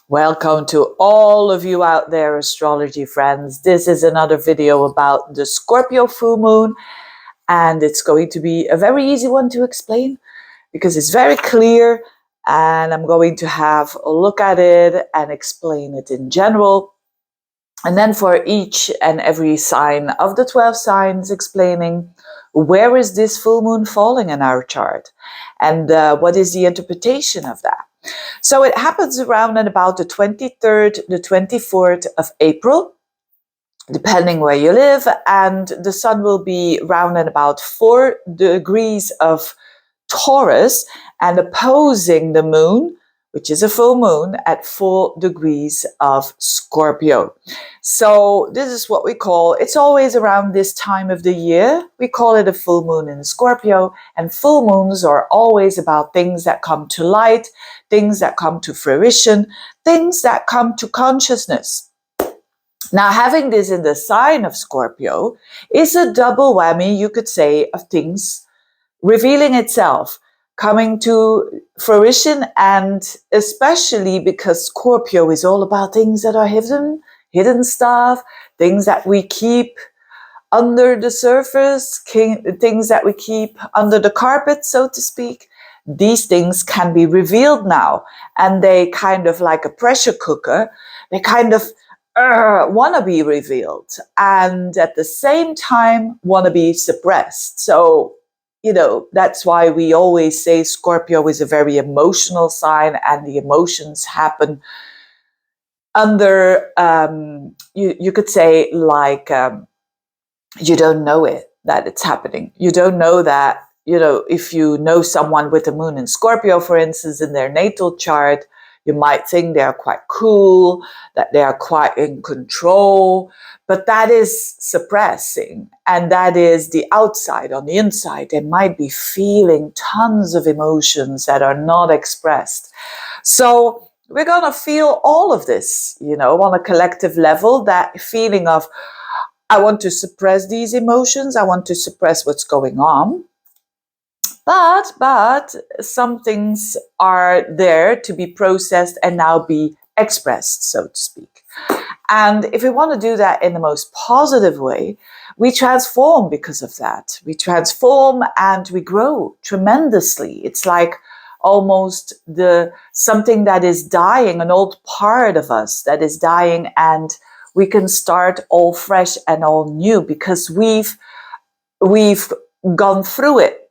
Welcome to all of you out there, astrology friends. This is another video about the Scorpio full moon, and it's going to be a very easy one to explain because it's very clear, and I'm going to have a look at it and explain it in general. And then for each and every sign of the 12 signs, explaining where is this full moon falling in our chart and what is the interpretation of that. So it happens around and about the 23rd, the 24th of April, depending where you live, and the sun will be round and about 4 degrees of Taurus and opposing the moon, which is a full moon, at 4 degrees of Scorpio. So this is what we call, it's always around this time of the year, we call it a full moon in Scorpio, and full moons are always about things that come to light, things that come to fruition, things that come to consciousness. Now, having this in the sign of Scorpio is a double whammy, you could say, of things revealing itself, coming to fruition, and especially because Scorpio is all about things that are hidden stuff, things that we keep under the surface, things that we keep under the carpet, so to speak. These things can be revealed now, and they kind of like a pressure cooker, they kind of want to be revealed and at the same time want to be suppressed. So that's why we always say Scorpio is a very emotional sign, and the emotions happen under, you could say, like, you don't know it, that it's happening. You don't know that, if you know someone with the moon in Scorpio, for instance, in their natal chart, you might think they are quite cool, that they are quite in control, but that is suppressing, and that is the outside. On the inside, they might be feeling tons of emotions that are not expressed. So we're going to feel all of this, on a collective level, that feeling of, I want to suppress these emotions, I want to suppress what's going on. But some things are there to be processed and now be expressed, so to speak. And if we want to do that in the most positive way, we transform because of that. We transform and we grow tremendously. It's like almost something that is dying, an old part of us that is dying, and we can start all fresh and all new because we've gone through it.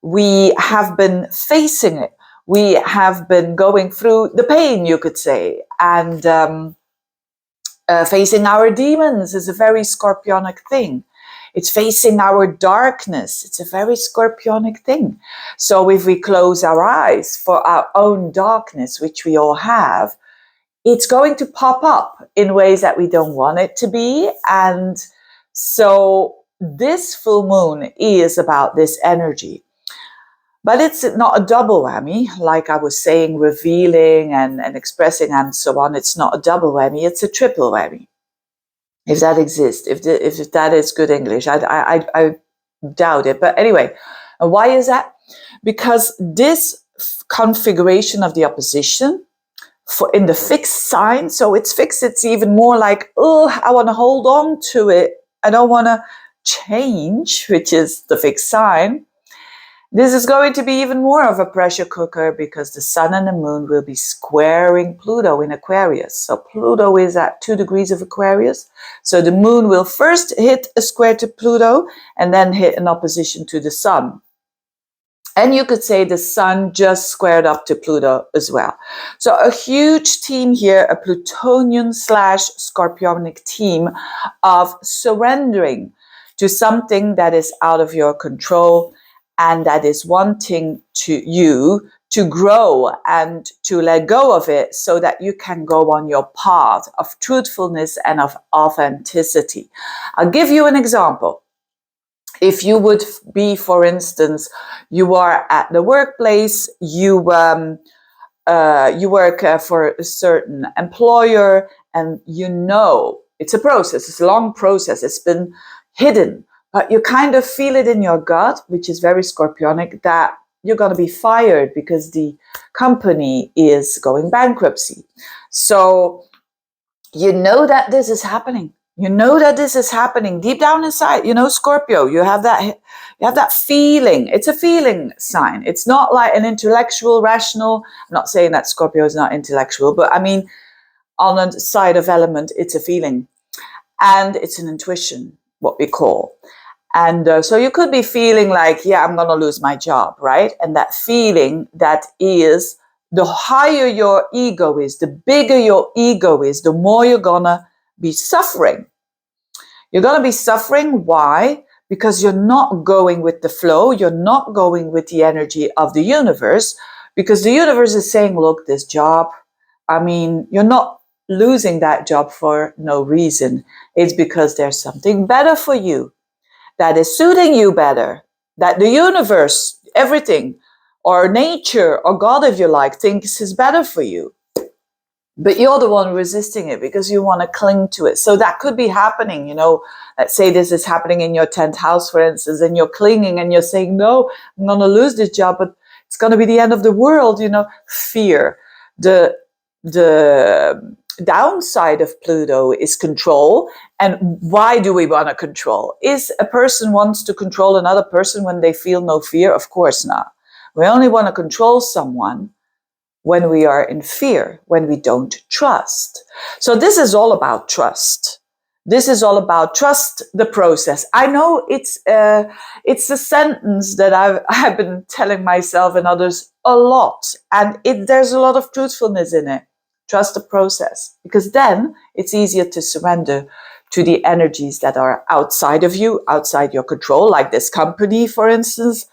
We have been facing it. We have been going through the pain, you could say. And facing our demons is a very Scorpionic thing. It's facing our darkness. It's a very Scorpionic thing. So if we close our eyes for our own darkness, which we all have, it's going to pop up in ways that we don't want it to be. And so this full moon is about this energy. But it's not a double whammy, like I was saying, revealing and expressing and so on. It's not a double whammy, it's a triple whammy. If that exists, if that is good English, I doubt it. But anyway, why is that? Because this configuration of the opposition in the fixed sign, so it's fixed, it's even more like, I want to hold on to it. I don't want to change, which is the fixed sign. This is going to be even more of a pressure cooker because the sun and the moon will be squaring Pluto in Aquarius. So Pluto is at 2 degrees of Aquarius. So the moon will first hit a square to Pluto and then hit an opposition to the sun. And you could say the sun just squared up to Pluto as well. So a huge team here, a Plutonian/Scorpionic team of surrendering to something that is out of your control, and that is wanting you to grow and to let go of it so that you can go on your path of truthfulness and of authenticity. I'll give you an example. If you would be, for instance, you are at the workplace, you work for a certain employer, and it's a process, it's a long process, it's been hidden. But you kind of feel it in your gut, which is very Scorpionic, that you're going to be fired because the company is going bankruptcy. So you know that this is happening. You know that this is happening deep down inside. You know, Scorpio, you have that feeling. It's a feeling sign. It's not like an intellectual, rational. I'm not saying that Scorpio is not intellectual, but I mean, on the side of element, it's a feeling. And it's an intuition, what we call. And so you could be feeling like, yeah, I'm going to lose my job, right? And that feeling, that is, the higher your ego is, the bigger your ego is, the more you're going to be suffering. You're going to be suffering. Why? Because you're not going with the flow. You're not going with the energy of the universe, because the universe is saying, look, this job, I mean, you're not losing that job for no reason. It's because there's something better for you, that is suiting you better, that the universe, everything, or nature, or God, if you like, thinks is better for you. But you're the one resisting it because you want to cling to it. So that could be happening, you know. Let's say this is happening in your 10th house, for instance, and you're clinging and you're saying, no, I'm going to lose this job, but it's going to be the end of the world, you know. Fear. The downside of Pluto is control. And why do we want to control? Is a person wants to control another person when they feel no fear? Of course not. We only want to control someone when we are in fear, when we don't trust. So this is all about trust. This is all about trust the process. I know it's a sentence that I've been telling myself and others a lot, and there's a lot of truthfulness in it. Trust the process, because then it's easier to surrender to the energies that are outside of you, outside your control, like this company, for instance.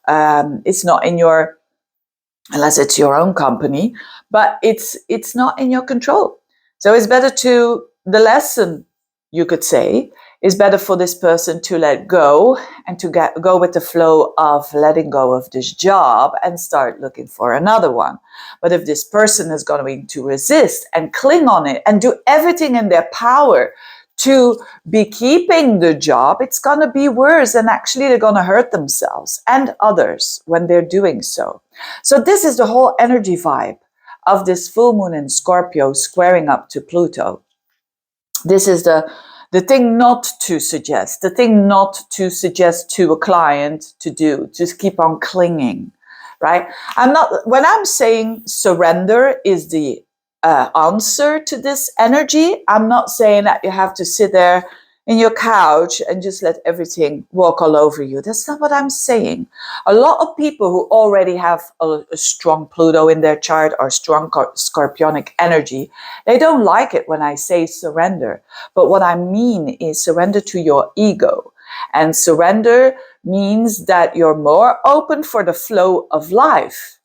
It's not in your, unless it's your own company, but it's not in your control. So it's better the lesson, you could say, is better for this person to let go and to go with the flow of letting go of this job and start looking for another one. But if this person is going to resist and cling on it and do everything in their power to be keeping the job, it's going to be worse, and actually they're going to hurt themselves and others when they're doing so. So this is the whole energy vibe of this full moon in Scorpio squaring up to Pluto. This is the thing not to suggest, the thing not to suggest to a client to do, just keep on clinging, right? When I'm saying surrender is the answer to this energy, I'm not saying that you have to sit there in your couch and just let everything walk all over you. That's not what I'm saying. A lot of people who already have a strong Pluto in their chart or strong scorpionic energy, they don't like it when I say surrender. But what I mean is surrender to your ego. And surrender means that you're more open for the flow of life.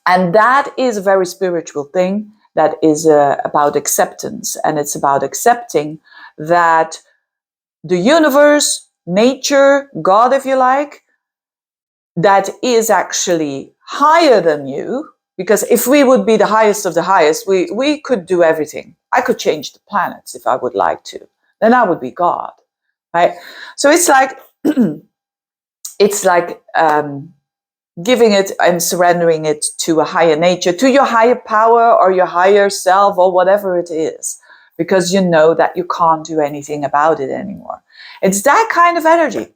And that is a very spiritual thing. That is about acceptance. And it's about accepting that the universe, nature, God, if you like, that is actually higher than you. Because if we would be the highest of the highest, we could do everything. I could change the planets if I would like to. Then I would be God, right? So it's like, giving it and surrendering it to a higher nature, to your higher power or your higher self or whatever it is, because you know that you can't do anything about it anymore. It's that kind of energy.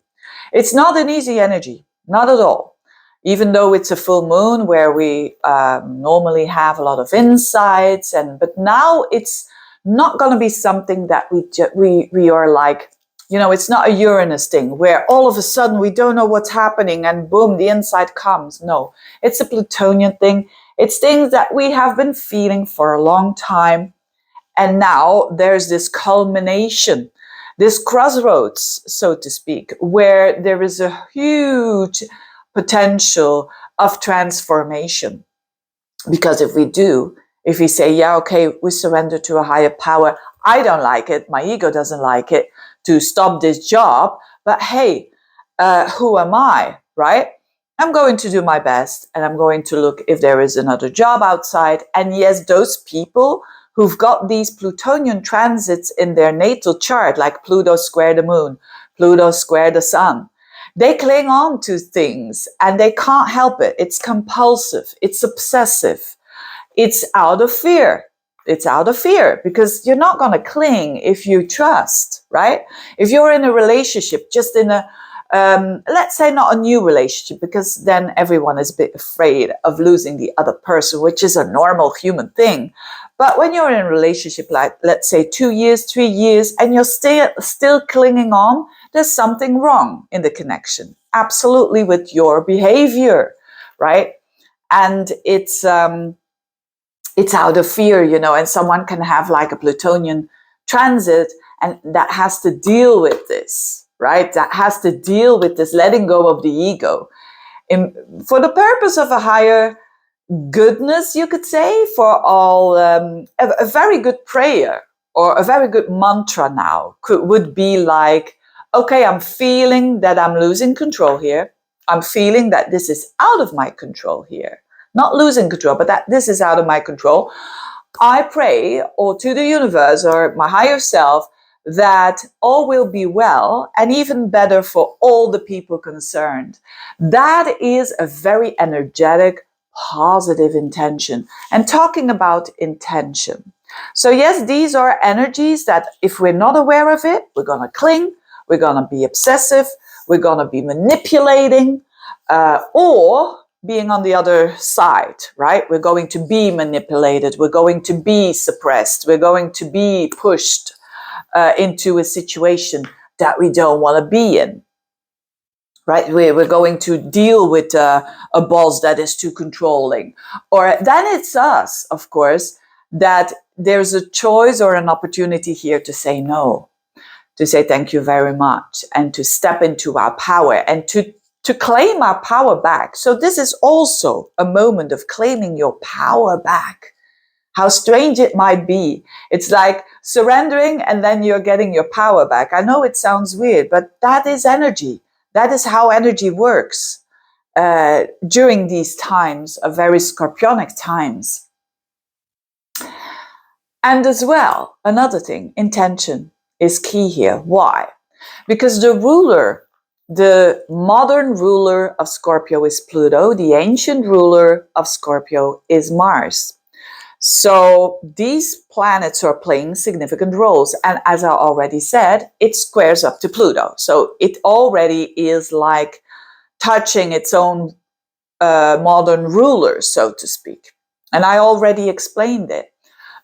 It's not an easy energy, not at all. Even though it's a full moon where we normally have a lot of insights, but now it's not going to be something that we are like, you know, it's not a Uranus thing where all of a sudden we don't know what's happening and boom, the insight comes. No, it's a Plutonian thing. It's things that we have been feeling for a long time. And now there's this culmination, this crossroads, so to speak, where there is a huge potential of transformation. Because if we say, yeah, okay, we surrender to a higher power, I don't like it, my ego doesn't like it, to stop this job, but hey, who am I, right? I'm going to do my best, and I'm going to look if there is another job outside. And yes, those people who've got these Plutonian transits in their natal chart, like Pluto square the moon, Pluto square the sun, They cling on to things and they can't help it. It's compulsive. It's obsessive. It's out of fear. It's out of fear because you're not going to cling if you trust, right? If you're in a relationship, just in a, let's say not a new relationship, because then everyone is a bit afraid of losing the other person, which is a normal human thing. But when you're in a relationship, like let's say 2 years, 3 years, and you're still clinging on, there's something wrong in the connection. Absolutely, with your behavior, right? And it's out of fear, you know, and someone can have like a Plutonian transit, and that has to deal with this, right? That has to deal with this letting go of the ego for the purpose of a higher goodness, you could say, for all. A very good prayer or a very good mantra now would be like, okay, I'm feeling that I'm losing control here. I'm feeling that this is out of my control here. Not losing control, but that this is out of my control. I pray, or to the universe or my higher self, that all will be well and even better for all the people concerned. That is a very energetic, positive intention. And talking about intention. So yes, these are energies that if we're not aware of it, we're going to cling, we're going to be obsessive, we're going to be manipulating, or being on the other side, right? We're going to be manipulated. We're going to be suppressed. We're going to be pushed into a situation that we don't want to be in, right? We're going to deal with a boss that is too controlling. Or then it's us, of course, that there's a choice or an opportunity here to say no, to say thank you very much, and to step into our power and to claim our power back. So this is also a moment of claiming your power back. How strange it might be. It's like surrendering and then you're getting your power back. I know it sounds weird, but that is energy. That is how energy works during these times, of very scorpionic times. And as well, another thing, intention is key here. Why? Because the modern ruler of Scorpio is Pluto. The ancient ruler of Scorpio is Mars. So these planets are playing significant roles. And as I already said, it squares up to Pluto. So it already is like touching its own modern ruler, so to speak. And I already explained it.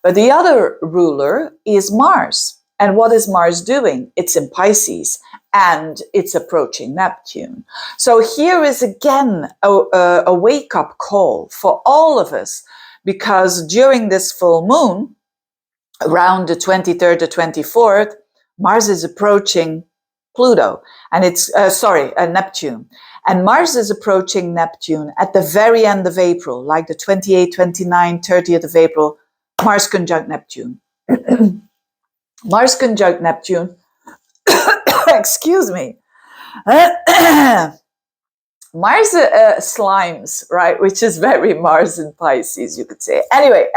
But the other ruler is Mars. And what is Mars doing? It's in Pisces. And it's approaching Neptune. So here is again a wake-up call for all of us, because during this full moon, around the 23rd to 24th, Mars is approaching Pluto, and it's, Neptune. And Mars is approaching Neptune at the very end of April, like the 28th, 29th, 30th of April, Mars conjunct Neptune. Mars conjunct Neptune, excuse me. Mars slimes, right? Which is very Mars in Pisces, you could say. Anyway.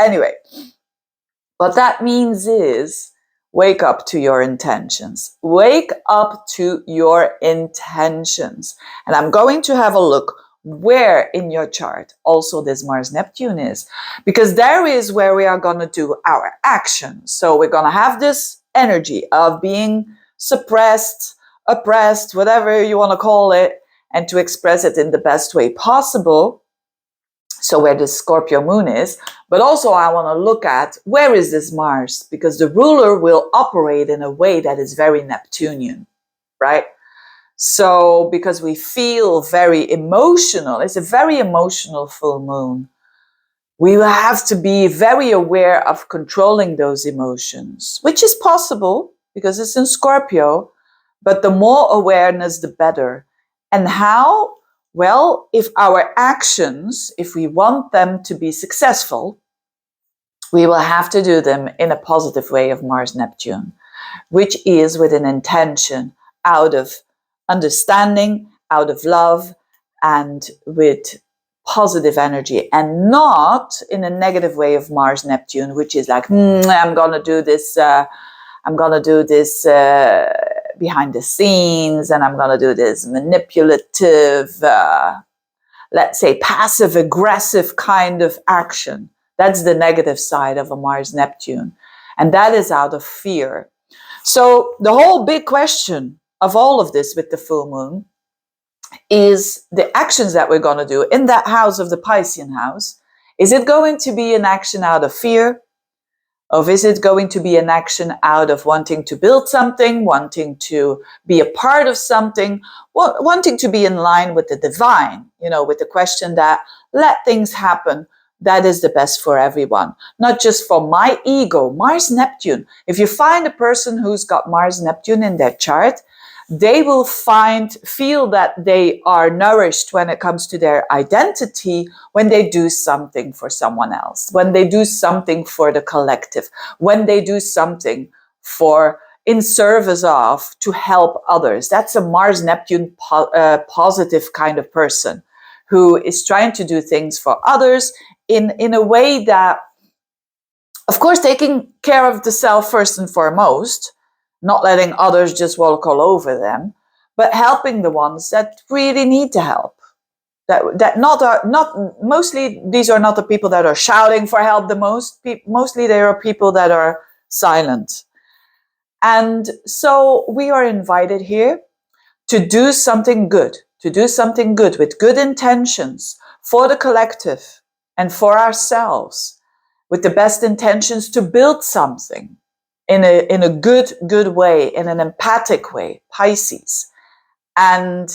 What that means is wake up to your intentions. Wake up to your intentions. And I'm going to have a look where in your chart also this Mars-Neptune is. Because there is where we are going to do our actions. So we're going to have this energy of being suppressed, oppressed, whatever you want to call it, and to express it in the best way possible. So where the Scorpio moon is, but also I want to look at where is this Mars, because the ruler will operate in a way that is very Neptunian, right? So because we feel very emotional, it's a very emotional full moon. We will have to be very aware of controlling those emotions, which is possible because it's in Scorpio, but the more awareness, the better. And how? Well, if our actions, if we want them to be successful, we will have to do them in a positive way of Mars-Neptune, which is with an intention out of understanding, out of love, and with positive energy, and not in a negative way of Mars-Neptune, which is like, I'm going to do this, behind the scenes, and I'm going to do this manipulative, let's say passive aggressive kind of action. That's the negative side of a Mars Neptune. And that is out of fear. So the whole big question of all of this with the full moon is the actions that we're going to do in that house of the Piscean house. Is it going to be an action out of fear? Or is it going to be an action out of wanting to build something, wanting to be a part of something, wanting to be in line with the divine, with the question that let things happen, that is the best for everyone, not just for my ego. Mars Neptune. If you find a person who's got Mars Neptune in their chart, they will feel that they are nourished when it comes to their identity when they do something for someone else, when they do something for the collective, when they do something in service of, to help others. That's a Mars Neptune positive kind of person who is trying to do things for others in a way that, of course, taking care of the self first and foremost, not letting others just walk all over them, but helping the ones that really need the help. Mostly these are not the people that are shouting for help the most. Mostly they are people that are silent. And so we are invited here to do something good, with good intentions for the collective and for ourselves, with the best intentions to build something in a good way, in an empathic way, Pisces. And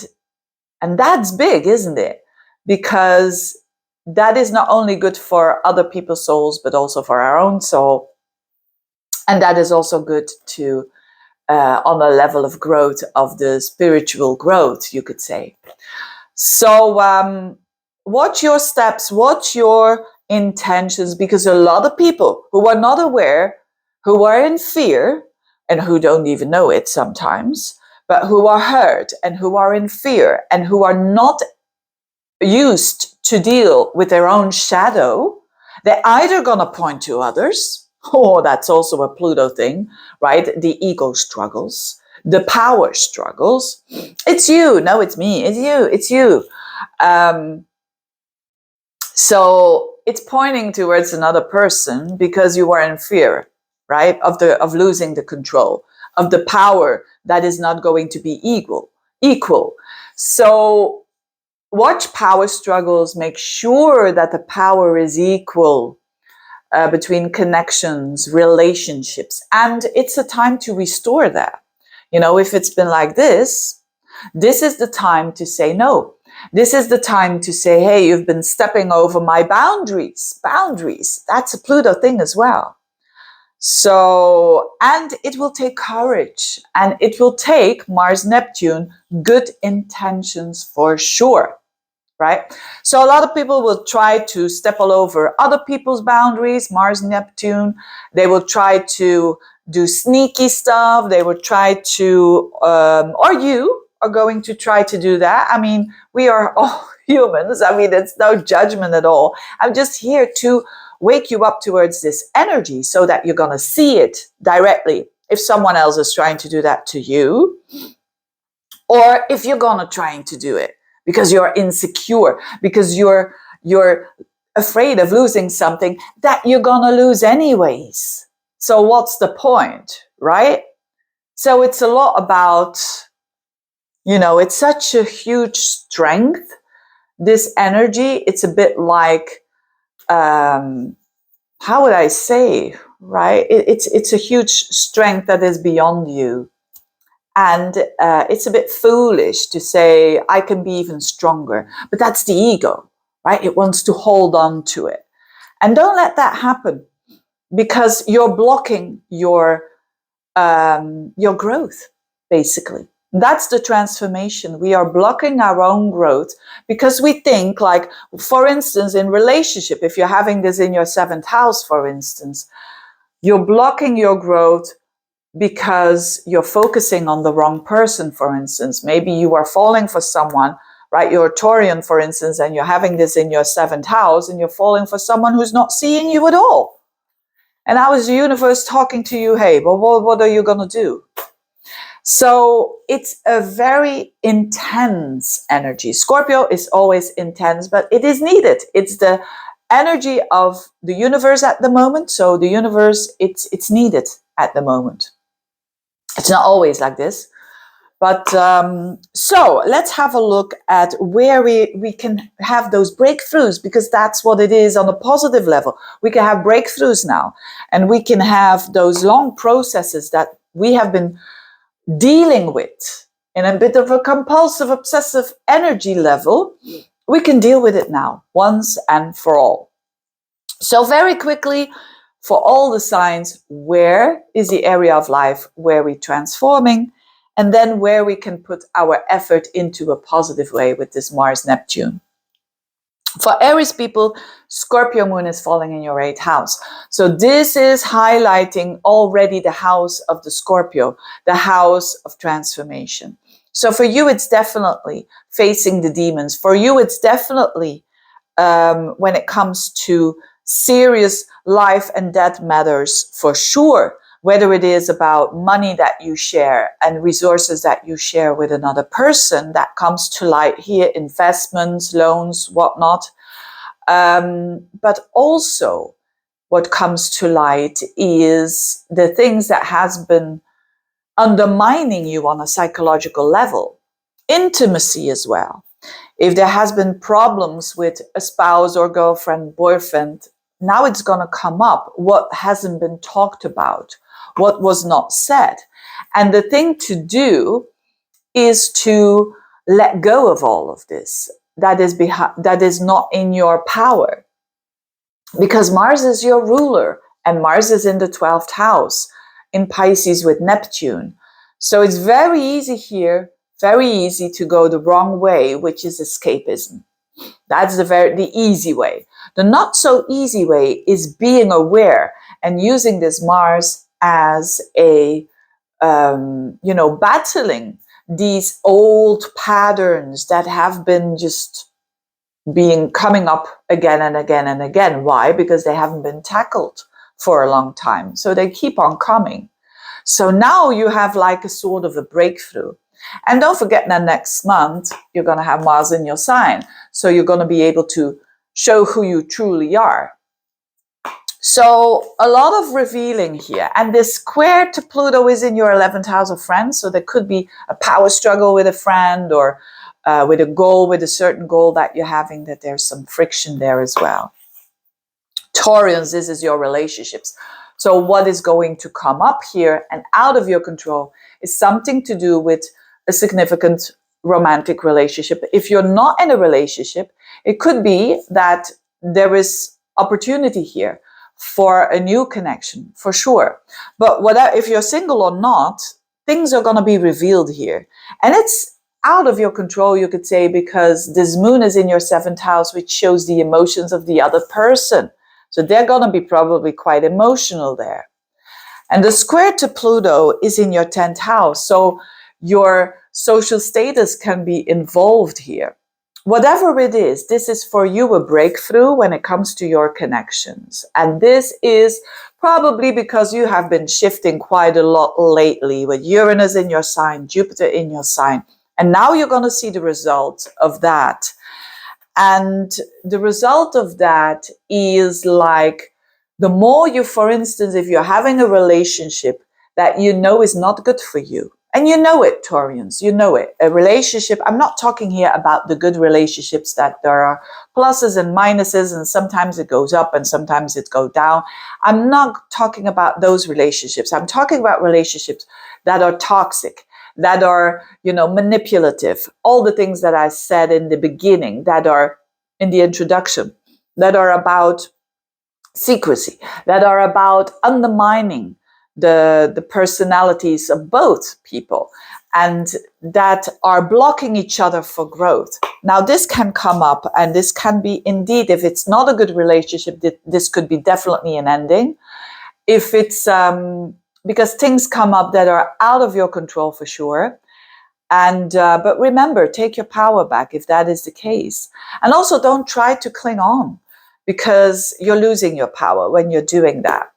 that's big, isn't it? Because that is not only good for other people's souls, but also for our own soul. And that is also good to, on a level of growth, of the spiritual growth, you could say. So watch your steps, watch your intentions, because a lot of people who are not aware, who are in fear, and who don't even know it sometimes, but who are hurt and who are in fear and who are not used to deal with their own shadow, they're either going to point to others. Oh, that's also a Pluto thing, right? The ego struggles, the power struggles. It's you. No, it's me. It's you. It's you. So it's pointing towards another person because you are in fear, right? Of losing the control, of the power that is not going to be equal. So watch power struggles, make sure that the power is equal between connections, relationships. And it's a time to restore that. If it's been like this is the time to say no. This is the time to say, hey, you've been stepping over my boundaries. Boundaries. That's a Pluto thing as well. So, and it will take courage, and it will take Mars Neptune good intentions for sure. Right? So a lot of people will try to step all over other people's boundaries, Mars, Neptune. They will try to do sneaky stuff. They will try to, or you are going to try to do that. I mean, we are all humans. I mean, it's no judgment at all. I'm just here to wake you up towards this energy so that you're going to see it directly if someone else is trying to do that to you, or if you're going to trying to do it because you're insecure, because you're afraid of losing something that you're going to lose anyways. So what's the point, right? So it's a lot about, it's such a huge strength, this energy. It's a bit like, how would I say, right? It's a huge strength that is beyond you. And it's a bit foolish to say, I can be even stronger. But that's the ego, right? It wants to hold on to it. And don't let that happen, because you're blocking your growth, basically. That's the transformation. We are blocking our own growth because we think, like, for instance, in relationship, if you're having this in your 7th house, for instance, you're blocking your growth because you're focusing on the wrong person, for instance. Maybe you are falling for someone, right? You're a Taurian, for instance, and you're having this in your 7th house, and you're falling for someone who's not seeing you at all. And how is the universe talking to you? Hey, but what are you going to do? So it's a very intense energy. Scorpio is always intense, but it is needed. It's the energy of the universe at the moment. So the universe, it's needed at the moment. It's not always like this. But so let's have a look at where we can have those breakthroughs, because that's what it is on a positive level. We can have breakthroughs now, and we can have those long processes that we have been dealing with in a bit of a compulsive, obsessive energy level. We can deal with it now, once and for all. So very quickly, for all the signs, where is the area of life where we're transforming? And then where we can put our effort into a positive way with this Mars-Neptune. For Aries people, Scorpio moon is falling in your 8th house. So this is highlighting already the house of the Scorpio, the house of transformation. So for you, it's definitely facing the demons. For you, it's definitely when it comes to serious life and death matters, for sure. Whether it is about money that you share and resources that you share with another person, that comes to light here, investments, loans, whatnot. But also what comes to light is the things that has been undermining you on a psychological level. Intimacy as well. If there has been problems with a spouse or girlfriend, boyfriend, now it's going to come up. What hasn't been talked about? What was not said? And the thing to do is to let go of all of this. That is not in your power. Because Mars is your ruler, and Mars is in the 12th house in Pisces with Neptune. So it's very easy here, very easy to go the wrong way, which is escapism. That's the easy way. The not so easy way is being aware and using this Mars as a, battling these old patterns that have been just coming up again and again and again. Why? Because they haven't been tackled for a long time. So they keep on coming. So now you have like a sort of a breakthrough. And don't forget that next month, you're going to have Mars in your sign. So you're going to be able to show who you truly are. So a lot of revealing here. And this square to Pluto is in your 11th house of friends. So there could be a power struggle with a friend, or with a goal, with a certain goal that you're having, that there's some friction there as well. Taurus, this is your relationships. So what is going to come up here and out of your control is something to do with a significant romantic relationship. If you're not in a relationship, it could be that there is opportunity here for a new connection, for sure. But if you're single or not, things are going to be revealed here. And it's out of your control, you could say, because this moon is in your 7th house, which shows the emotions of the other person. So they're going to be probably quite emotional there. And the square to Pluto is in your 10th house. So your social status can be involved here. Whatever it is, this is for you a breakthrough when it comes to your connections. And this is probably because you have been shifting quite a lot lately, with Uranus in your sign, Jupiter in your sign. And now you're going to see the result of that. And the result of that is like, the more you, for instance, if you're having a relationship that you know is not good for you, and you know it, Taurians, you know it. A relationship, I'm not talking here about the good relationships that there are pluses and minuses, and sometimes it goes up and sometimes it goes down. I'm not talking about those relationships. I'm talking about relationships that are toxic, that are, manipulative. All the things that I said in the beginning, that are in the introduction, that are about secrecy, that are about undermining the personalities of both people, and that are blocking each other for growth. Now, this can come up, and this can be indeed, if it's not a good relationship, this could be definitely an ending. If it's because things come up that are out of your control, for sure. And but remember, take your power back if that is the case. And also, don't try to cling on, because you're losing your power when you're doing that.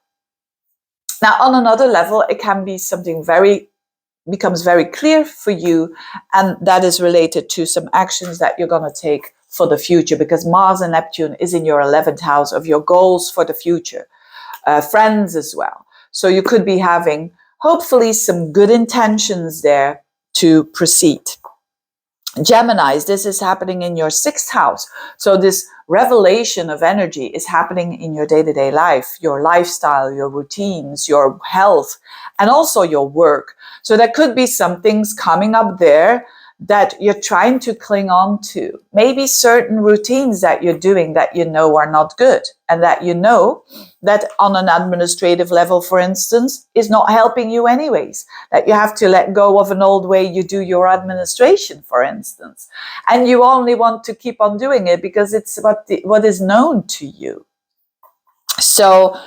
Now, on another level, it can be something very becomes very clear for you, and that is related to some actions that you're going to take for the future, because Mars and Neptune is in your 11th house of your goals for the future, friends as well. So you could be having hopefully some good intentions there to proceed. Geminis, this is happening in your 6th house. So this revelation of energy is happening in your day-to-day life, your lifestyle, your routines, your health, and also your work. So there could be some things coming up there that you're trying to cling on to. Maybe certain routines that you're doing that you know are not good, and that you know that on an administrative level, for instance, is not helping you anyways. That you have to let go of an old way you do your administration, for instance. And you only want to keep on doing it because it's what is known to you. So,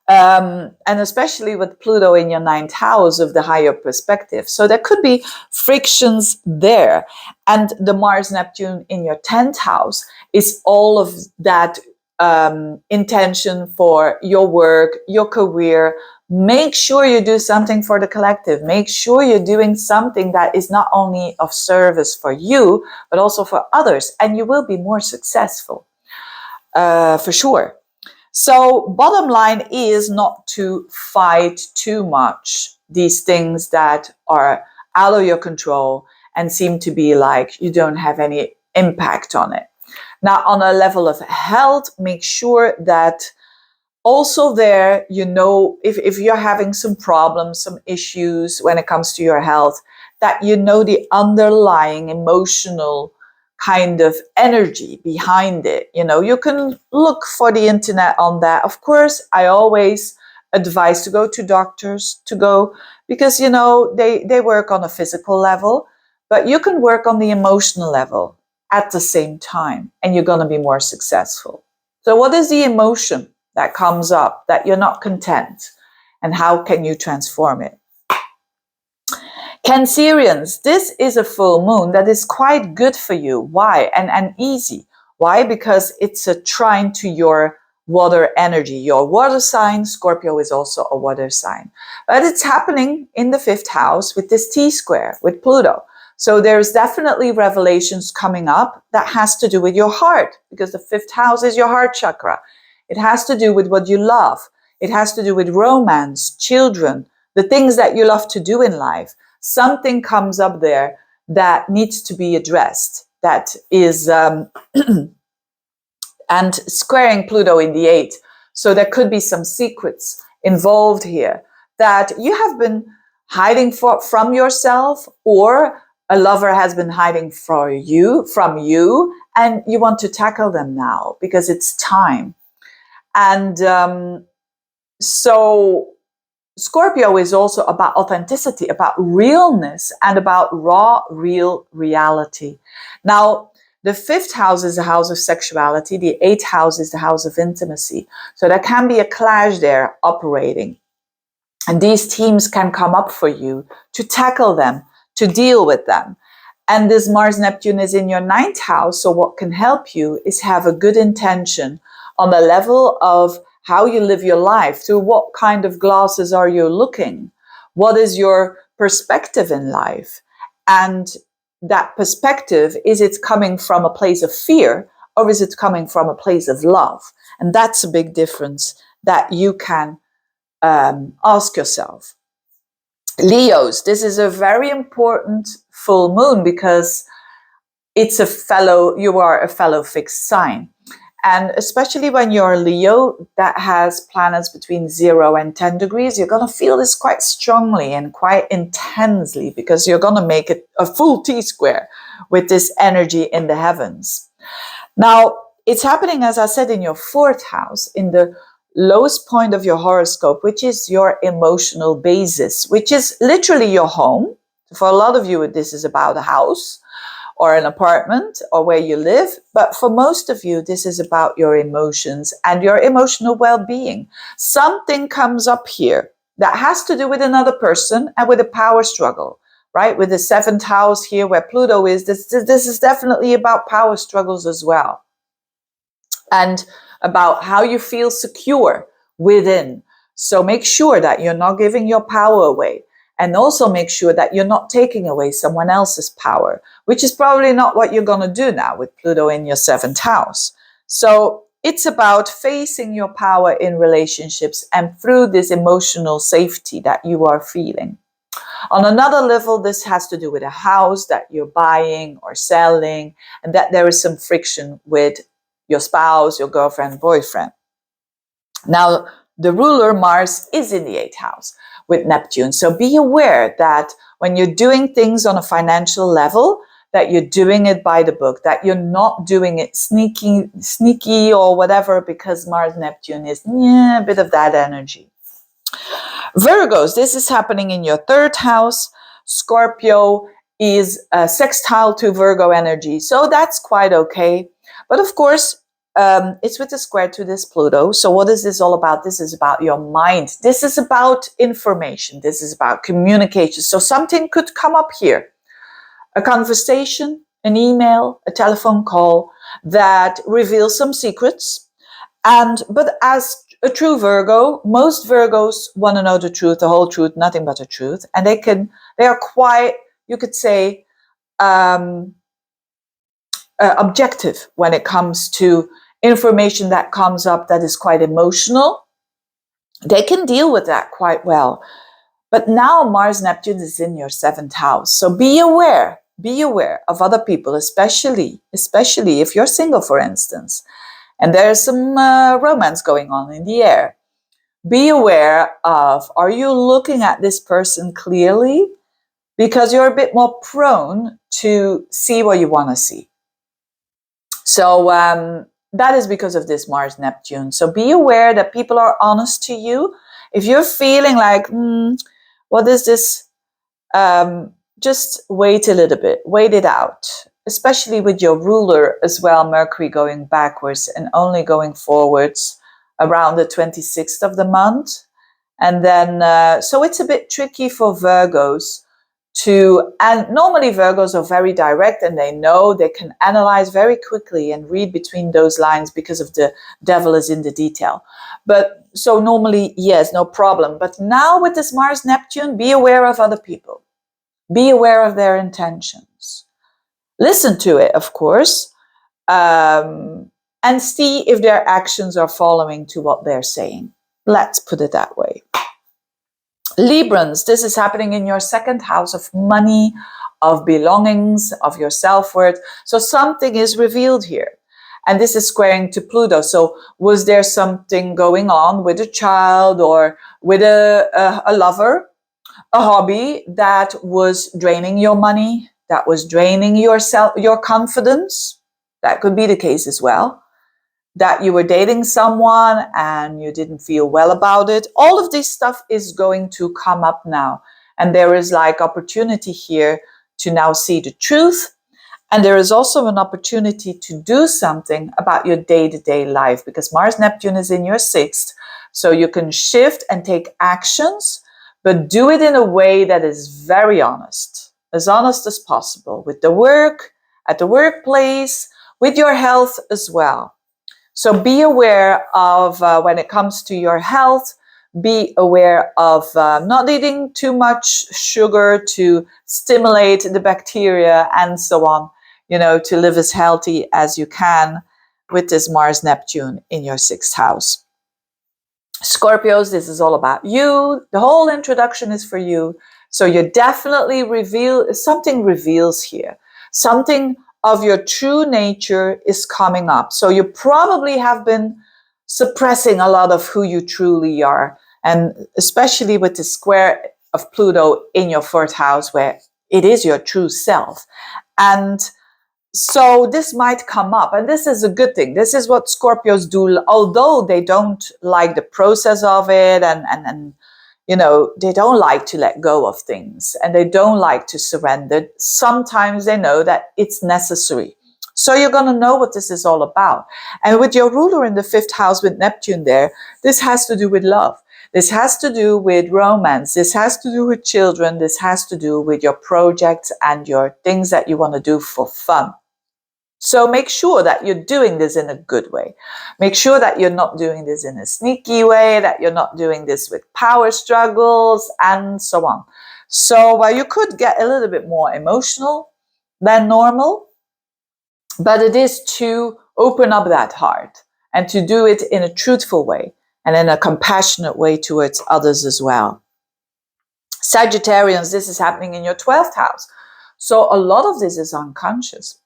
and especially with Pluto in your 9th house of the higher perspective. So there could be frictions there. And the Mars Neptune in your 10th house is all of that intention for your work, your career. Make sure you do something for the collective. Make sure you're doing something that is not only of service for you, but also for others. And you will be more successful, for sure. So bottom line is not to fight too much these things that are out of your control and seem to be like you don't have any impact on it. Now, on a level of health, make sure that also there, you know, if you're having some problems, some issues when it comes to your health, that you know the underlying emotional kind of energy behind it. You know, you can look for the internet on that. Of course, I always advise to go to doctors, because, you know, they work on a physical level, but you can work on the emotional level at the same time, and you're going to be more successful. So what is the emotion that comes up that you're not content, and how can you transform it? Cancerians, this is a full moon that is quite good for you. Why? And easy. Why? Because it's a trine to your water energy. Your water sign, Scorpio, is also a water sign. But it's happening in the 5th house with this T-square, with Pluto. So there's definitely revelations coming up that has to do with your heart, because the 5th house is your heart chakra. It has to do with what you love. It has to do with romance, children, the things that you love to do in life. Something comes up there that needs to be addressed. That is, and squaring Pluto in the 8th. So there could be some secrets involved here that you have been hiding from yourself, or a lover has been hiding from you, and you want to tackle them now because it's time. And so Scorpio is also about authenticity, about realness, and about raw, real reality. Now, the 5th house is the house of sexuality. The 8th house is the house of intimacy. So there can be a clash there operating. And these themes can come up for you to tackle them, to deal with them. And this Mars-Neptune is in your 9th house. So what can help you is have a good intention on the level of how you live your life. Through what kind of glasses are you looking? What is your perspective in life? And that perspective, is it coming from a place of fear, or is it coming from a place of love? And that's a big difference that you can ask yourself. Leos, this is a very important full moon because you are a fellow fixed sign. And especially when you're Leo, that has planets between 0 and 10 degrees, you're going to feel this quite strongly and quite intensely, because you're going to make it a full T-square with this energy in the heavens. Now, it's happening, as I said, in your 4th house, in the lowest point of your horoscope, which is your emotional basis, which is literally your home. For a lot of you, this is about a house or an apartment or where you live. But for most of you, this is about your emotions and your emotional well-being. Something comes up here that has to do with another person and with a power struggle, right? With the 7th house here where Pluto is, this is definitely about power struggles as well. And about how you feel secure within. So make sure that you're not giving your power away. And also make sure that you're not taking away someone else's power, which is probably not what you're going to do now with Pluto in your 7th house. So it's about facing your power in relationships and through this emotional safety that you are feeling. On another level, this has to do with a house that you're buying or selling, and that there is some friction with your spouse, your girlfriend, boyfriend. Now, the ruler Mars is in the 8th house with Neptune. So be aware that when you're doing things on a financial level, that you're doing it by the book, that you're not doing it sneaky or whatever, because Mars Neptune is a bit of that energy. Virgos, this is happening in your 3rd house. Scorpio is a sextile to Virgo energy, so that's quite okay. But of course, it's with a square to this Pluto. So what is this all about? This is about your mind. This is about information. This is about communication. So something could come up here. A conversation, an email, a telephone call that reveals some secrets. But as a true Virgo, most Virgos want to know the truth, the whole truth, nothing but the truth. And they are quite, you could say, objective when it comes to information that comes up that is quite emotional. They can deal with that quite well. But now Mars Neptune is in your 7th house. So be aware of other people, especially if you're single, for instance, and there's some romance going on in the air. Be aware of, are you looking at this person clearly? Because you're a bit more prone to see what you want to see. So that is because of this Mars Neptune. So be aware that people are honest to you. If you're feeling like, what is this? Just wait a little bit, wait it out, especially with your ruler as well, Mercury going backwards and only going forwards around the 26th of the month. And then, so it's a bit tricky for Virgos and normally Virgos are very direct and they know they can analyze very quickly and read between those lines because of the devil is in the detail. But so normally, yes, no problem. But now with this Mars Neptune, be aware of other people. Be aware of their intentions. Listen to it, of course, and see if their actions are following to what they're saying. Let's put it that way. Librans, this is happening in your 2nd house of money, of belongings, of your self-worth. So something is revealed here. And this is squaring to Pluto. So was there something going on with a child or with a lover? A hobby that was draining your money, that was draining your confidence. That could be the case as well. That you were dating someone and you didn't feel well about it. All of this stuff is going to come up now. And there is like opportunity here to now see the truth. And there is also an opportunity to do something about your day-to-day life, because Mars Neptune is in your 6th. So you can shift and take actions, but do it in a way that is very honest as possible, with the work, at the workplace, with your health as well. So be aware of when it comes to your health, be aware of not eating too much sugar to stimulate the bacteria and so on, to live as healthy as you can with this Mars Neptune in your 6th house. Scorpios, this is all about you. The whole introduction is for you. So you definitely something reveals here. Something of your true nature is coming up. So you probably have been suppressing a lot of who you truly are. And especially with the square of Pluto in your 4th house, where it is your true self. And so this might come up, and this is a good thing. This is what Scorpios do, although they don't like the process of it, and they don't like to let go of things, and they don't like to surrender. Sometimes they know that it's necessary. So you're going to know what this is all about. And with your ruler in the 5th house with Neptune there, this has to do with love. This has to do with romance. This has to do with children. This has to do with your projects and your things that you want to do for fun. So make sure that you're doing this in a good way. Make sure that you're not doing this in a sneaky way, that you're not doing this with power struggles and so on. So you could get a little bit more emotional than normal, but it is to open up that heart and to do it in a truthful way and in a compassionate way towards others as well. Sagittarians, this is happening in your 12th house. So a lot of this is unconscious.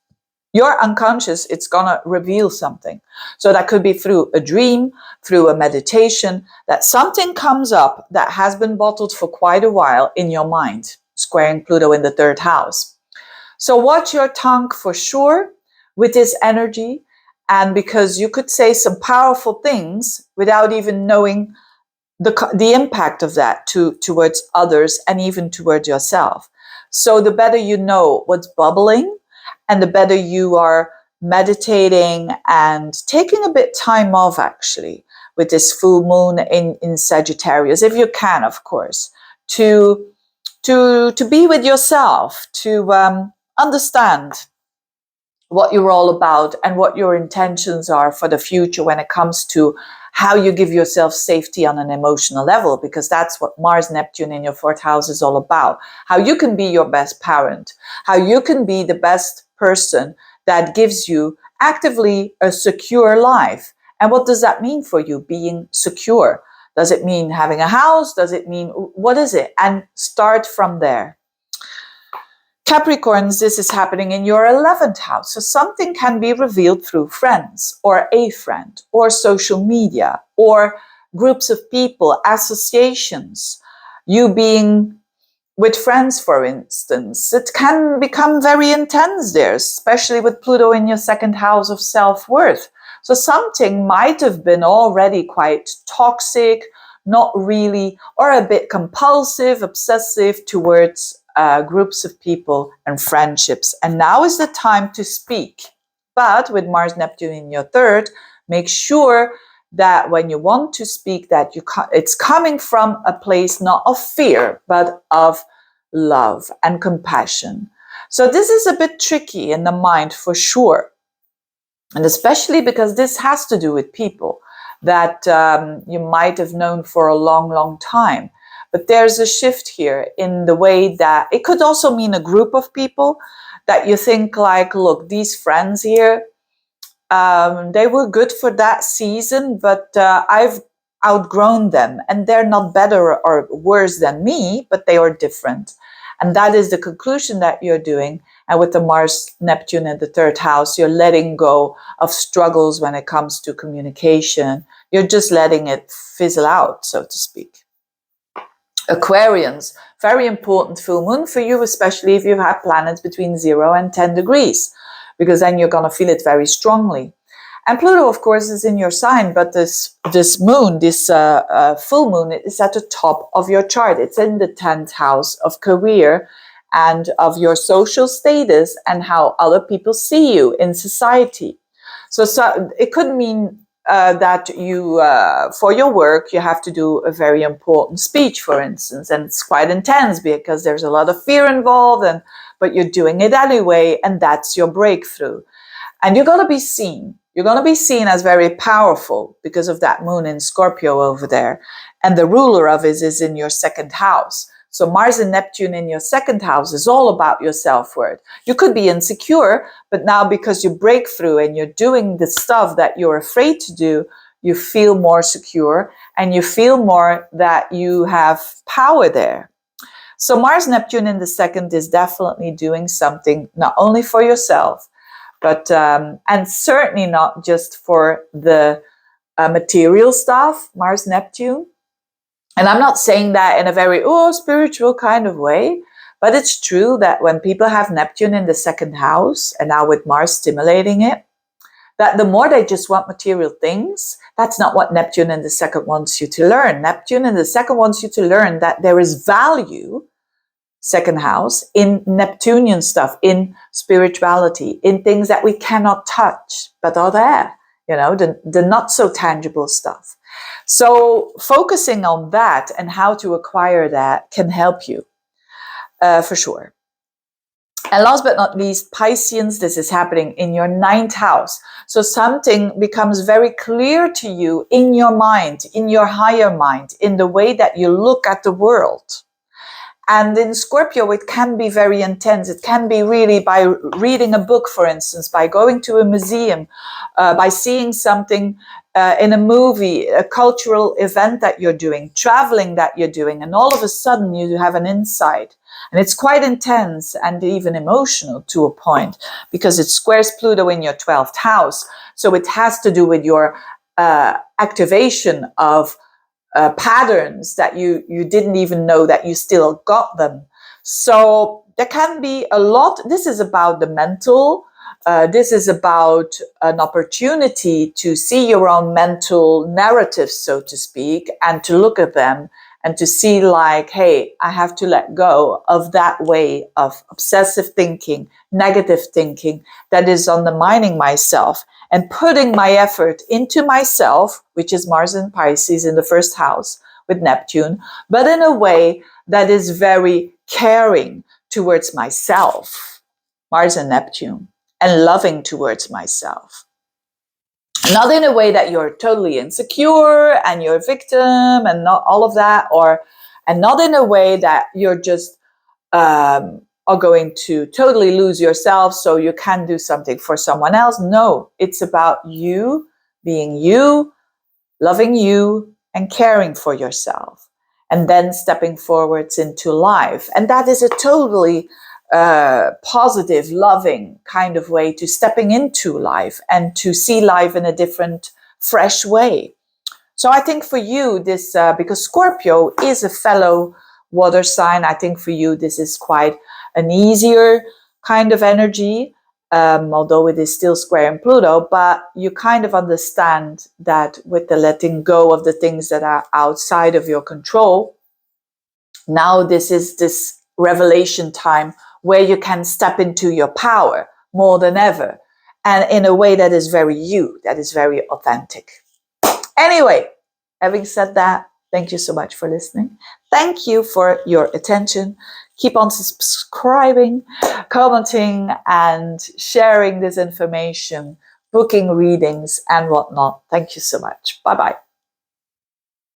Your unconscious, it's going to reveal something. So that could be through a dream, through a meditation, that something comes up that has been bottled for quite a while in your mind, squaring Pluto in the 3rd house. So watch your tongue for sure with this energy, and because you could say some powerful things without even knowing the impact of that towards others and even towards yourself. So the better you know what's bubbling, and the better you are meditating and taking a bit time off, actually, with this full moon in Sagittarius, if you can, of course, to be with yourself, to understand what you're all about and what your intentions are for the future when it comes to how you give yourself safety on an emotional level, because that's what Mars Neptune in your 4th house is all about. How you can be your best parent, how you can be the best person that gives you actively a secure life. And what does that mean for you, being secure? Does it mean having a house? Does it mean, what is it? And start from there. Capricorns, this is happening in your 11th house. So something can be revealed through friends or a friend or social media or groups of people, associations. You being with friends, for instance, it can become very intense there, especially with Pluto in your 2nd house of self-worth. So something might have been already quite toxic, not really, or a bit compulsive, obsessive towards groups of people and friendships. And now is the time to speak. But with Mars Neptune in your 3rd, make sure that when you want to speak, that it's coming from a place not of fear, but of love and compassion. So this is a bit tricky in the mind for sure. And especially because this has to do with people that you might have known for a long, long time. But there's a shift here in the way that it could also mean a group of people that you think like, look, these friends here, they were good for that season, but I've outgrown them and they're not better or worse than me, but they are different. And that is the conclusion that you're doing. And with the Mars Neptune in the 3rd house, you're letting go of struggles when it comes to communication. You're just letting it fizzle out, so to speak. Aquarians, very important full moon for you, especially if you have planets between 0 and 10 degrees, because then you're going to feel it very strongly. And Pluto, of course, is in your sign, but this moon, this full moon, is at the top of your chart. It's in the 10th house of career and of your social status and how other people see you in society. So it could mean that you, for your work, you have to do a very important speech, for instance, and it's quite intense because there's a lot of fear involved, but you're doing it anyway, and that's your breakthrough. And you're going to be seen. You're going to be seen as very powerful because of that moon in Scorpio over there. And the ruler of it is in your 2nd house. So Mars and Neptune in your 2nd house is all about your self-worth. You could be insecure, but now because you break through and you're doing the stuff that you're afraid to do, you feel more secure and you feel more that you have power there. So Mars Neptune in the 2nd is definitely doing something not only for yourself, but and certainly not just for the material stuff, Mars Neptune. And I'm not saying that in a very spiritual kind of way, but it's true that when people have Neptune in the 2nd house, and now with Mars stimulating it, that the more they just want material things, that's not what Neptune in the 2nd wants you to learn. Neptune in the 2nd wants you to learn that there is value, 2nd house, in Neptunian stuff, in spirituality, in things that we cannot touch, but are there, the not so tangible stuff. So focusing on that and how to acquire that can help you for sure. And last but not least, Pisceans, this is happening in your 9th house. So something becomes very clear to you in your mind, in your higher mind, in the way that you look at the world. And in Scorpio, it can be very intense. It can be really by reading a book, for instance, by going to a museum, by seeing something in a movie, a cultural event that you're doing, traveling that you're doing, and all of a sudden you have an insight. And it's quite intense and even emotional to a point, because it squares Pluto in your 12th house. So it has to do with your activation of patterns that you didn't even know that you still got them. So there can be a lot. This is about the mental. This is about an opportunity to see your own mental narratives, so to speak, and to look at them and to see like, hey, I have to let go of that way of obsessive thinking, negative thinking that is undermining myself, and putting my effort into myself, which is Mars and Pisces in the first house with Neptune, but in a way that is very caring towards myself, Mars and Neptune, and loving towards myself. Not in a way that you're totally insecure and you're a victim and not all of that, and not in a way that you're just are going to totally lose yourself so you can do something for someone else. No, it's about you being you, loving you, and caring for yourself, and then stepping forwards into life. And that is a totally positive, loving kind of way to stepping into life and to see life in a different, fresh way. So I think for you, this, because Scorpio is a fellow water sign, I think for you, this is quite an easier kind of energy, although it is still square in Pluto, but you kind of understand that with the letting go of the things that are outside of your control, now this is this revelation time where you can step into your power more than ever, and in a way that is very you, that is very authentic. Anyway, having said that, thank you so much for listening. Thank you for your attention. Keep on subscribing, commenting, and sharing this information, booking readings and whatnot. Thank you so much. Bye-bye.